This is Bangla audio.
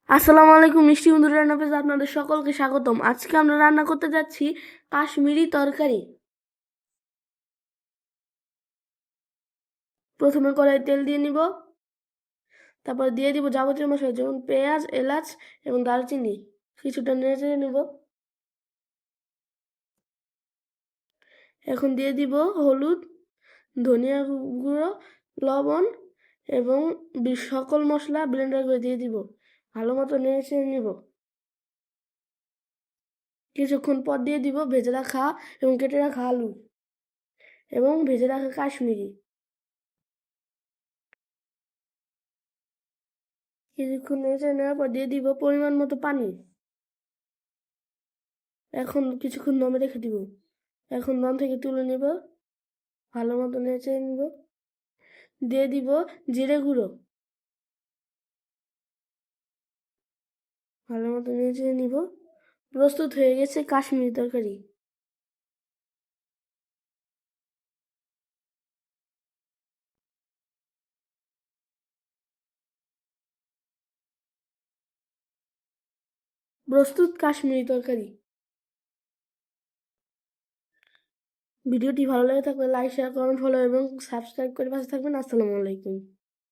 আসসালামু আলাইকুম মিষ্টি বন্ধুরা, রান্না পেজে আপনাদের সকলকে স্বাগতম। আজকে আমরা রান্না করতে যাচ্ছি কাশ্মীরি তরকারি। প্রথমে কড়াই তেল দিয়ে নিব, তারপর দিয়ে দিব যাবতীয় মশলা যেমন পেঁয়াজ, এলাচ এবং দারচিনি। কিছুটা নেড়ে চেড়ে নিব। এখন দিয়ে দিব হলুদ, ধনিয়া গুঁড়ো, লবণ এবং সকল মশলা ব্লেন্ডার করে দিয়ে দিব। ভালো মতো নেড়ে চেড়ে নিব। কিছুক্ষণ পর দিয়ে দিব ভেজে রাখা এবং কেটে রাখা আলু এবং ভেজে রাখা কাশ্মীরি। কিছুক্ষণ নেড়ে নেওয়ার পর দিয়ে দিব পরিমাণ মতো পানি। এখন কিছুক্ষণ দমে রেখে দিব। এখন দম থেকে তুলে নেব, ভালো মতো নেড়ে নিব। দিয়ে দিব জিরে গুঁড়ো, ভালো মতো নেড়ে নিব। প্রস্তুত হয়ে গেছে কাশ্মীরি তরকারি। প্রস্তুত কাশ্মীরি তরকারি। ভিডিওটি ভালো লাগে থাকলে লাইক, শেয়ার, কমেন্ট, ফলো এবং সাবস্ক্রাইব করে পাশে থাকবেন। আসসালামু আলাইকুম।